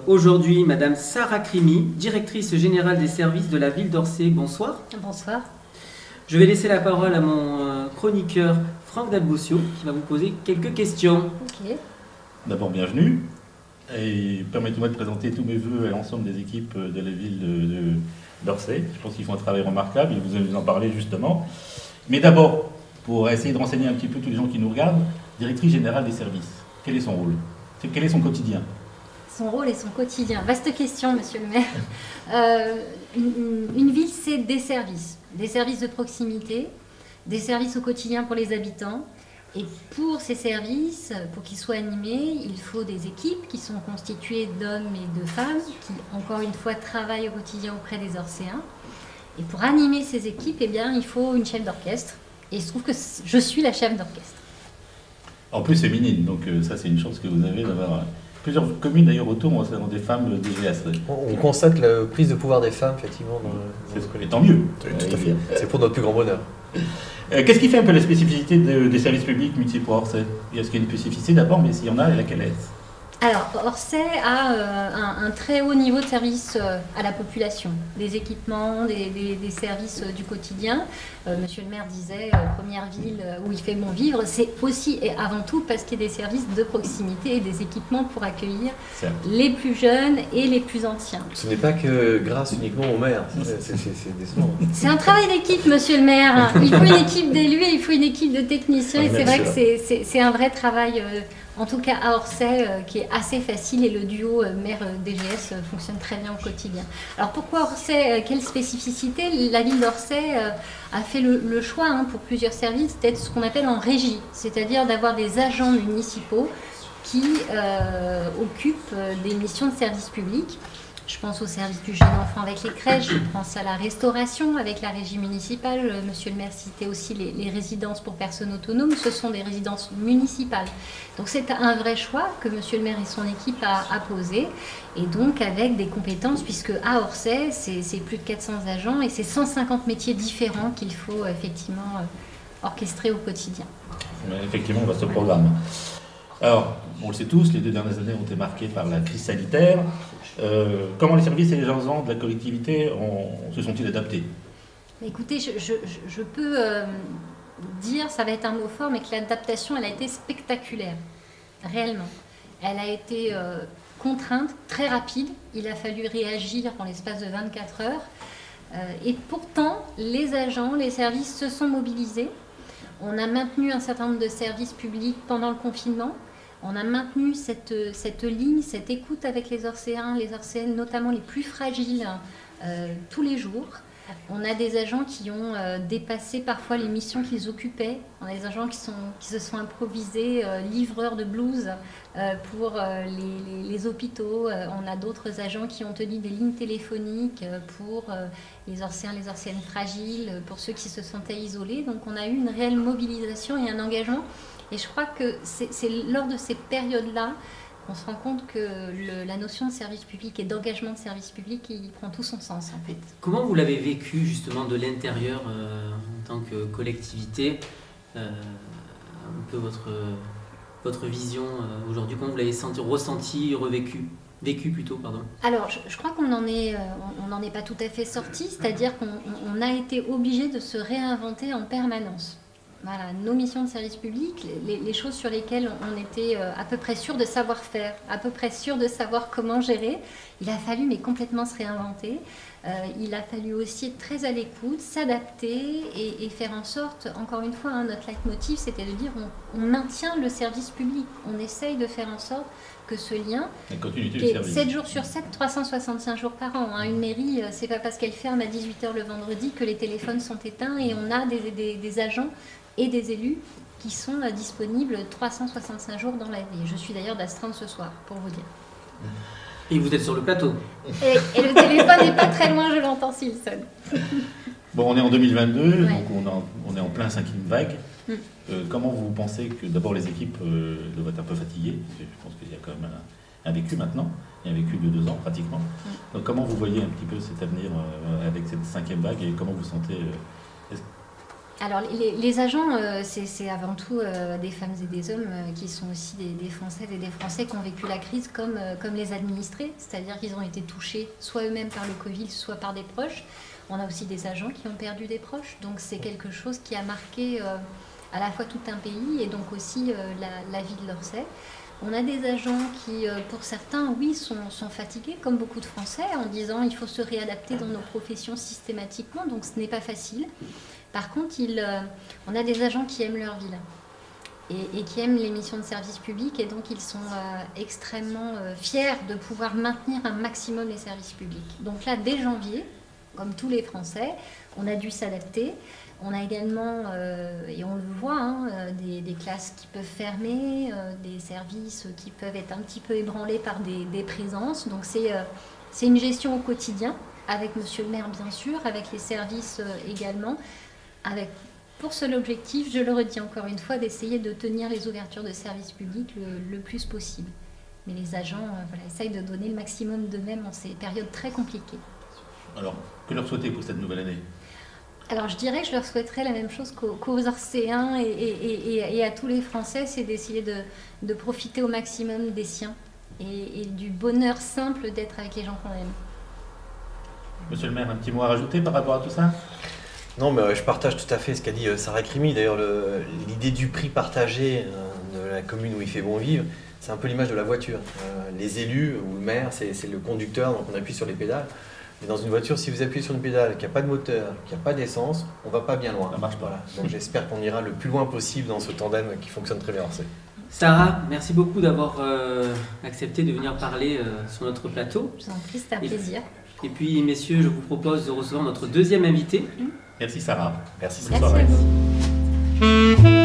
aujourd'hui Madame Sarah Crimi, directrice générale des services de la ville d'Orsay. Bonsoir. Bonsoir. Je vais laisser la parole à mon chroniqueur Franck Dalbocio qui va vous poser quelques questions. Ok. D'abord, bienvenue. Et permettez-moi de présenter tous mes voeux à l'ensemble des équipes de la ville d'Orsay. Je pense qu'ils font un travail remarquable, et vous allez nous en parler justement. Mais d'abord, pour essayer de renseigner un petit peu tous les gens qui nous regardent, directrice générale des services, quel est son rôle? Quel est son quotidien? Son rôle et son quotidien. Vaste question, monsieur le maire. Une ville, c'est des services de proximité, des services au quotidien pour les habitants. Et pour ces services, pour qu'ils soient animés, il faut des équipes qui sont constituées d'hommes et de femmes qui, encore une fois, travaillent au quotidien auprès des Orséens. Et pour animer ces équipes, eh bien, il faut une chef d'orchestre. Et il se trouve que je suis la chef d'orchestre. En plus féminine, donc ça c'est une chance que vous avez d'avoir plusieurs communes d'ailleurs autour ont des femmes DGS. On constate la prise de pouvoir des femmes effectivement Et tant mieux. Tout à fait. C'est pour notre plus grand bonheur. Qu'est-ce qui fait un peu la spécificité des services publics municipaux à Orsay? Est-ce qu'il y a une spécificité d'abord, mais s'il y en a, laquelle est-ce? Alors, Orsay a un très haut niveau de service à la population, des équipements, des services du quotidien. Monsieur le maire disait, première ville où il fait bon vivre, c'est aussi et avant tout parce qu'il y a des services de proximité et des équipements pour accueillir les plus jeunes et les plus anciens. Ce n'est pas que grâce uniquement au maire, c'est décevant. C'est un travail d'équipe, monsieur le maire. Il faut une équipe d'élus et il faut une équipe de techniciens et c'est vrai que c'est un vrai travail. En tout cas à Orsay, qui est assez facile et le duo maire-DGS fonctionne très bien au quotidien. Alors pourquoi Orsay? Quelle spécificité? La ville d'Orsay a fait le choix pour plusieurs services d'être ce qu'on appelle en régie, c'est-à-dire d'avoir des agents municipaux qui occupent des missions de service public. Je pense au service du jeune enfant avec les crèches, je pense à la restauration avec la régie municipale. Monsieur le maire citait aussi les résidences pour personnes autonomes. Ce sont des résidences municipales. Donc c'est un vrai choix que monsieur le maire et son équipe a posé. Et donc avec des compétences, puisque à Orsay, c'est plus de 400 agents et c'est 150 métiers différents qu'il faut effectivement orchestrer au quotidien. Effectivement, vaste programme. Alors, on le sait tous, les 2 dernières années ont été marquées par la crise sanitaire. Comment les services et les agents de la collectivité se sont-ils adaptés? Écoutez, je peux dire, ça va être un mot fort, mais que l'adaptation, elle a été spectaculaire, réellement. Elle a été contrainte, très rapide. Il a fallu réagir en l'espace de 24 heures. Et pourtant, les agents, les services se sont mobilisés. On a maintenu un certain nombre de services publics pendant le confinement. On a maintenu cette ligne, cette écoute avec les Orséens, notamment les plus fragiles, tous les jours. On a des agents qui ont dépassé parfois les missions qu'ils occupaient. On a des agents qui se sont improvisés livreurs de blues pour les hôpitaux. On a d'autres agents qui ont tenu des lignes téléphoniques pour les Orséens, les Orséennes fragiles, pour ceux qui se sentaient isolés. Donc on a eu une réelle mobilisation et un engagement. Et je crois que c'est lors de ces périodes-là qu'on se rend compte que la notion de service public et d'engagement de service public, il prend tout son sens en fait. Comment vous l'avez vécu justement de l'intérieur en tant que collectivité, un peu votre vision aujourd'hui, comment vous l'avez ressenti, vécu plutôt, pardon. Alors, je crois qu'on n'en est pas tout à fait sorti, c'est-à-dire qu'on a été obligé de se réinventer en permanence. Voilà, nos missions de service public, les choses sur lesquelles on était à peu près sûr de savoir faire, à peu près sûr de savoir comment gérer, il a fallu mais complètement se réinventer. Il a fallu aussi être très à l'écoute, s'adapter et faire en sorte, encore une fois, notre leitmotiv, c'était de dire on maintient le service public, on essaye de faire en sorte que ce lien, qui est 7 jours sur 7, 365 jours par an. Une mairie, c'est pas parce qu'elle ferme à 18h le vendredi que les téléphones sont éteints et on a des agents et des élus qui sont disponibles 365 jours dans l'année. Je suis d'ailleurs d'astreinte ce soir, pour vous dire. Et vous êtes sur le plateau. Et le téléphone n'est pas très loin, je l'entends s'il sonne. Bon, on est en 2022, Ouais. donc on est en plein 5e vague. Comment vous pensez que d'abord les équipes doivent être un peu fatiguées? Je pense qu'il y a quand même un vécu maintenant, il y a un vécu de 2 ans pratiquement. Donc comment vous voyez un petit peu cet avenir avec cette 5e vague et comment vous sentez Alors, les agents, c'est avant tout des femmes et des hommes qui sont aussi des Françaises et des Français qui ont vécu la crise comme les administrés, c'est-à-dire qu'ils ont été touchés soit eux-mêmes par le Covid, soit par des proches. On a aussi des agents qui ont perdu des proches, donc c'est quelque chose qui a marqué à la fois tout un pays et donc aussi la vie de l'Orsay. On a des agents qui, pour certains, oui, sont fatigués, comme beaucoup de Français, en disant il faut se réadapter dans nos professions systématiquement, donc ce n'est pas facile. Par contre, on a des agents qui aiment leur ville et qui aiment les missions de service public, et donc ils sont extrêmement fiers de pouvoir maintenir un maximum les services publics. Donc là, dès janvier, comme tous les Français, on a dû s'adapter. On a également, et on le voit, des classes qui peuvent fermer, des services qui peuvent être un petit peu ébranlés par des présences. Donc c'est une gestion au quotidien, avec Monsieur le maire bien sûr, avec les services également, avec pour seul objectif, je le redis encore une fois, d'essayer de tenir les ouvertures de services publics le plus possible. Mais les agents essayent de donner le maximum d'eux-mêmes en ces périodes très compliquées. Alors, que leur souhaitez pour cette nouvelle année ? Alors je dirais que je leur souhaiterais la même chose qu'aux Orséens et à tous les Français, c'est d'essayer de profiter au maximum des siens et du bonheur simple d'être avec les gens qu'on aime. Monsieur le maire, un petit mot à rajouter par rapport à tout ça ? Non, mais je partage tout à fait ce qu'a dit Sarah Crimi. D'ailleurs, l'idée du prix partagé de la commune où il fait bon vivre, c'est un peu l'image de la voiture. Les élus ou le maire, c'est le conducteur, donc on appuie sur les pédales. Mais dans une voiture, si vous appuyez sur une pédale, qu'il n'y a pas de moteur, qu'il n'y a pas d'essence, on ne va pas bien loin. Ça marche pas. Voilà. Donc j'espère qu'on ira le plus loin possible dans ce tandem qui fonctionne très bien. Sarah, merci beaucoup d'avoir accepté de venir parler sur notre plateau. Je vous en prie, c'était un plaisir. Et puis, messieurs, je vous propose de recevoir notre deuxième invité. Merci Sarah. Merci. Merci à vous.